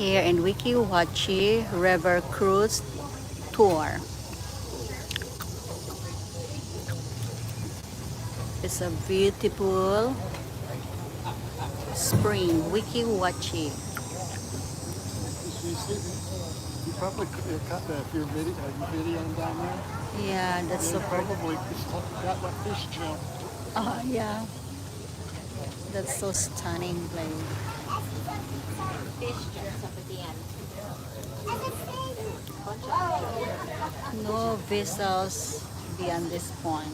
here in Weeki Watchee River Cruise Tour. It's a beautiful spring, Weeki Watchee. You probably could have cut that if you're videoing down there. Yeah, that's Yeah, so you pretty. probably got that fish jump. Yeah, that's so stunning place. Fish jumps up at the end. No vessels beyond this point.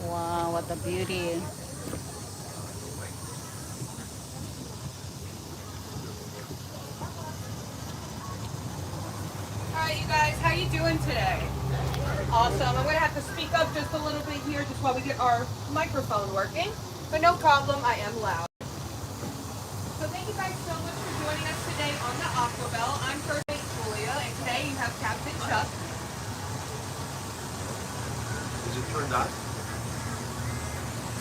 Wow, what a beauty. Alright, you guys, how you doing today? Awesome. I'm going to have to speak up just a little bit here just while we get our microphone working. But no problem, I am loud. So thank you guys so much for joining us today on the Aqua Bell. I'm First Mate Julia, and today you have Captain Chuck. Is it turned on?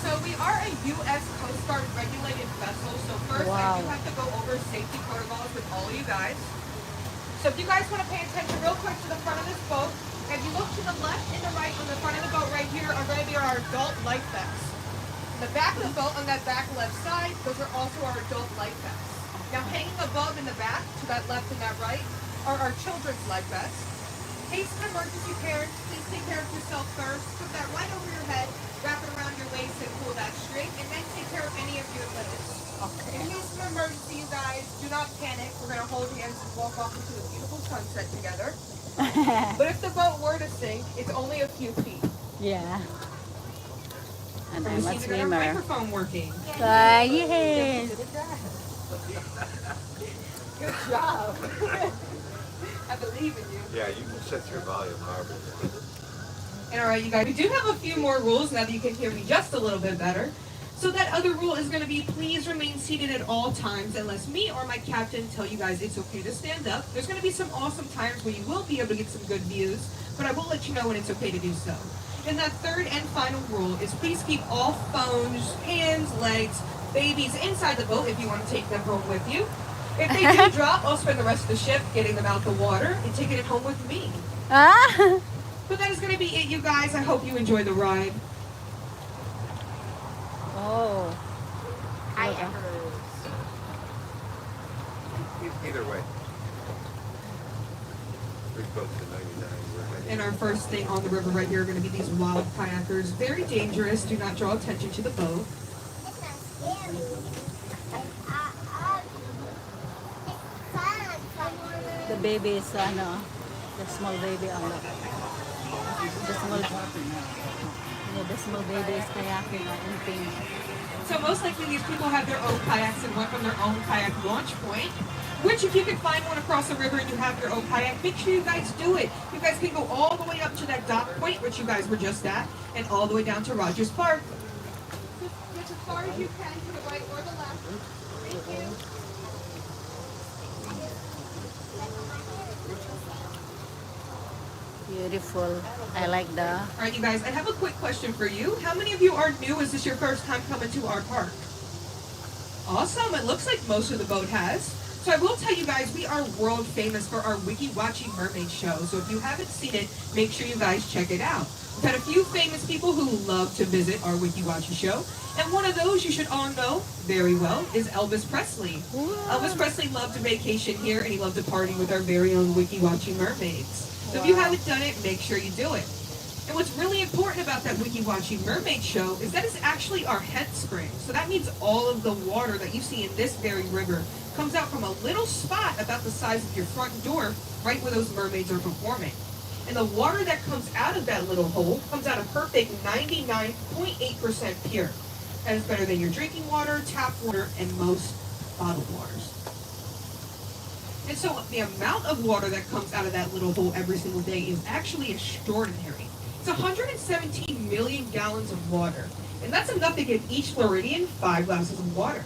So we are a U.S. Coast Guard regulated vessel. So first, I do have to go over safety protocols with all of you guys. So if you guys want to pay attention real quick to the front of this boat, if you look to the left and the right on the front of the boat right here are going to be our adult life vests. The back of the boat on that back left side, those are also our adult life vests. Now hanging above in the back, to that left and that right, are our children's life vests. In case of emergency, parents, please take care of yourself first. Put that right over your head, wrap it around your waist and pull that straight, and then take care of any of your limbs. Okay. In case of emergency, you guys, do not panic. We're going to hold hands and walk off into a beautiful sunset together. But if the boat were to sink, it's only a few feet. Yeah. And Are I'm we a seeing our swimmer. microphone working? Yes. Good job. I believe in you. Yeah, you can set your volume however you want. And all right, you guys, we do have a few more rules now that you can hear me just a little bit better. So that other rule is going to be please remain seated at all times unless me or my captain tell you guys it's okay to stand up. There's going to be some awesome times where you will be able to get some good views, but I will let you know when it's okay to do so. And that third and final rule is please keep all phones, hands, legs, babies inside the boat if you want to take them home with you. If they do drop, I'll spend the rest of the ship getting them out the water and taking it home with me. Ah. But that is going to be it, you guys. I hope you enjoy the ride. Oh. I Look, ever. Either way. Big boats to 99. And our first thing on the river right here are going to be these wild kayakers. Very dangerous. Do not draw attention to the boat. the baby is the small baby on the small baby is kayaking in pink. So most likely these people have their own kayaks and went from their own kayak launch point. Which if you can find one across the river and you have your own kayak, make sure you guys do it. You guys can go all the way up to that dock point, which you guys were just at, and all the way down to Rogers Park. Just as far as you can to the right or the left. Thank you. Beautiful. I like the. All right, you guys, I have a quick question for you. How many of you are new? Is this your first time coming to our park? Awesome. It looks like most of the boat has. So I will tell you guys, we are world famous for our Weeki Watchee Mermaid Show. So if you haven't seen it, make sure you guys check it out. We've had a few famous people who love to visit our Weeki Watchee show. And one of those you should all know very well is Elvis Presley. Elvis Presley loved to vacation here and he loved to party with our very own Weeki Watchee mermaids. So if you haven't done it, make sure you do it. And what's really important about that Weeki Watchee Mermaid Show is that it's actually our head spring. So that means all of the water that you see in this very river comes out from a little spot about the size of your front door, right where those mermaids are performing. And the water that comes out of that little hole comes out a perfect 99.8% pure. That is better than your drinking water, tap water, and most bottled waters. And so the amount of water that comes out of that little hole every single day is actually extraordinary. It's 117 million gallons of water. And that's enough to give each Floridian 5 glasses of water.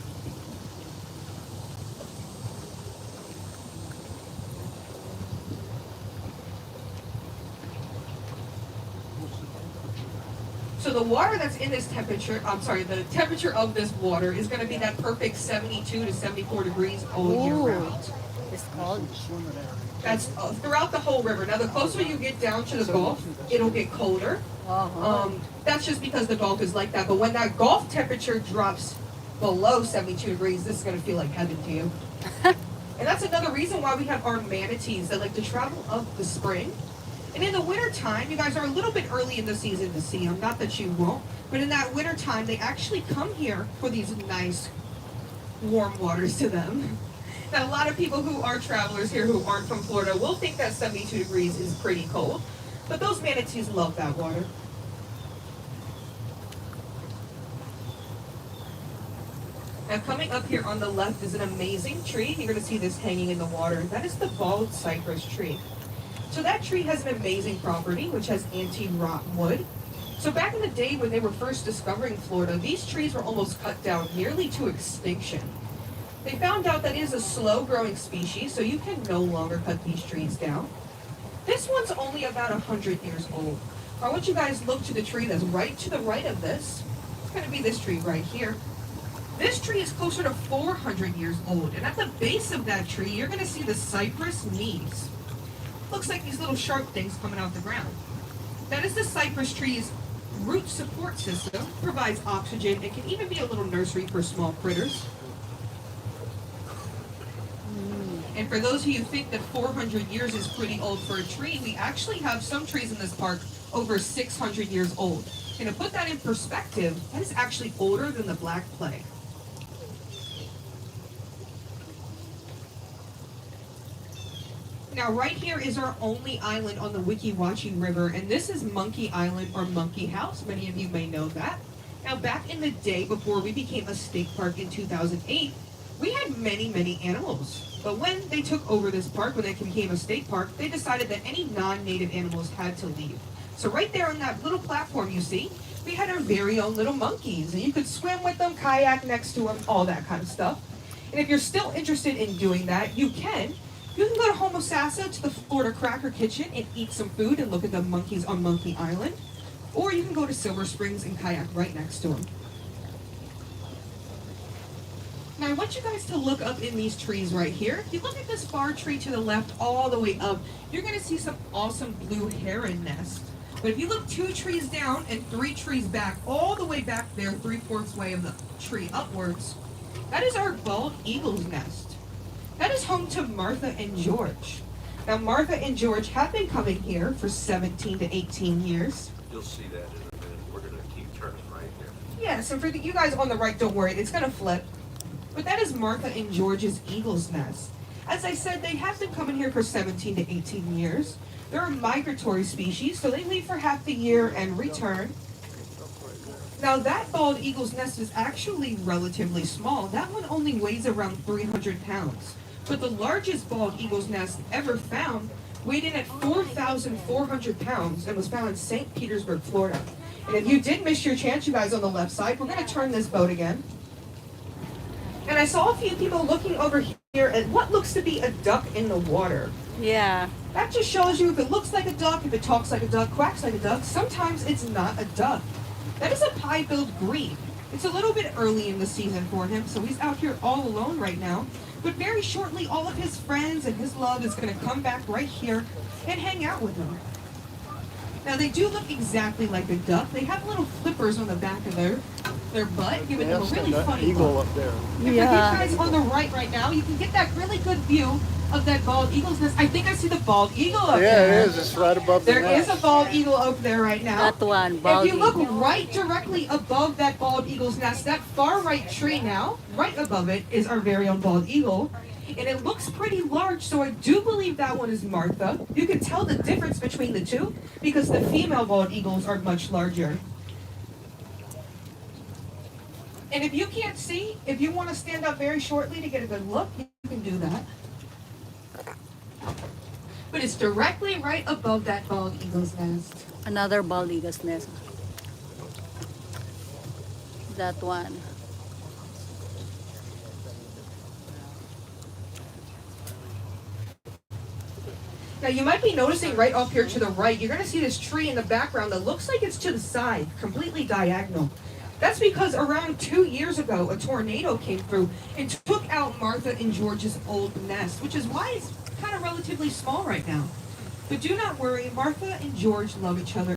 So So the water that's in this temperature, I'm sorry, the temperature of this water is going to be that perfect 72 to 74 degrees all year Ooh, round. it's cold. Swimming there. That's throughout the whole river. Now, the closer you get down to the Gulf, it'll get colder. Oh, That's just because the Gulf is like that. But when that Gulf temperature drops below 72 degrees, this is going to feel like heaven to you. And that's another reason why we have our manatees that like to travel up the spring. And in the winter time, you guys are a little bit early in the season to see them. Not that you won't, but in that winter time, they actually come here for these nice warm waters to them. Now, a lot of people who are travelers here who aren't from Florida will think that 72 degrees is pretty cold, but those manatees love that water. Now, coming up here on the left is an amazing tree. You're going to see this hanging in the water. That is the bald cypress tree. So that tree has an amazing property, which has anti-rot wood. So back in the day when they were first discovering Florida, these trees were almost cut down nearly to extinction. They found out that it is a slow-growing species, so you can no longer cut these trees down. This one's only about 100 years old. I want you guys to look to the tree that's right to the right of this. It's going to be this tree right here. This tree is closer to 400 years old, and at the base of that tree, you're going to see the cypress knees. Looks like these little sharp things coming out the ground. That is the cypress tree's root support system, provides oxygen, and can even be a little nursery for small critters. And for those of you who think that 400 years is pretty old for a tree, we actually have some trees in this park over 600 years old. And to put that in perspective, that is actually older than the Black Plague. Now, right here is our only island on the Weeki Watchee River, and this is Monkey Island or Monkey House. Many of you may know that. Now, back in the day before we became a state park in 2008, we had many animals. But when they took over this park, when it became a state park, they decided that any non-native animals had to leave. So right there on that little platform you see, we had our very own little monkeys. And you could swim with them, kayak next to them, all that kind of stuff. And if you're still interested in doing that, you can. You can go to Homosassa to the Florida Cracker Kitchen and eat some food and look at the monkeys on Monkey Island. Or you can go to Silver Springs and kayak right next to them. Now, I want you guys to look up in these trees right here. If you look at this far tree to the left all the way up, you're going to see some awesome blue heron nests. But if you look 2 trees down and 3 trees back, all the way back there, 3/4 way of the tree upwards, that is our bald eagle's nest. That is home to Martha and George. Now, Martha and George have been coming here for 17 to 18 years. You'll see that in a minute. We're going to keep turning right here. Yeah, so for you guys on the right, don't worry, it's going to flip. But that is Martha and George's eagle's nest. As I said, they have been coming here for 17 to 18 years. They're a migratory species, so they leave for half the year and return. Now, that bald eagle's nest is actually relatively small. That one only weighs around 300 pounds. But the largest bald eagle's nest ever found weighed in at 4,400 pounds and was found in St. Petersburg, Florida. And if you did miss your chance, you guys on the left side, we're going to turn this boat again. And I saw a few people looking over here at what looks to be a duck in the water. yeah. That just shows you if it looks like a duck, if it talks like a duck, quacks like a duck, sometimes it's not a duck. That is a pie-billed grebe. It's a little bit early in the season for him, so he's out here all alone right now. But very shortly, all of his friends and his love is going to come back right here and hang out with him. Now, they do look exactly like a duck. They have little flippers on the back of their butt, giving them a really that funny eagle look. up there. And for you guys on the right now, you can get that really good view of that bald eagle's nest. I think I see the bald eagle up Yeah, there. it is. It's right above the There is nest. a bald eagle up there right now. That one, bald If you look eagle. right directly above that bald eagle's nest, that far right tree now, right above it, is our very own bald eagle. And it looks pretty large, so I do believe that one is Martha. You can tell the difference between the two because the female bald eagles are much larger. And if you can't see, if you want to stand up very shortly to get a good look, you can do that. But it's directly right above that bald eagle's nest. Another bald eagle's nest. That one. Now you might be noticing right off here to the right, you're going to see this tree in the background that looks like it's to the side, completely diagonal. That's because around 2 years ago, a tornado came through and took out Martha and George's old nest, which is why it's kind of relatively small right now. But do not worry, Martha and George love each other.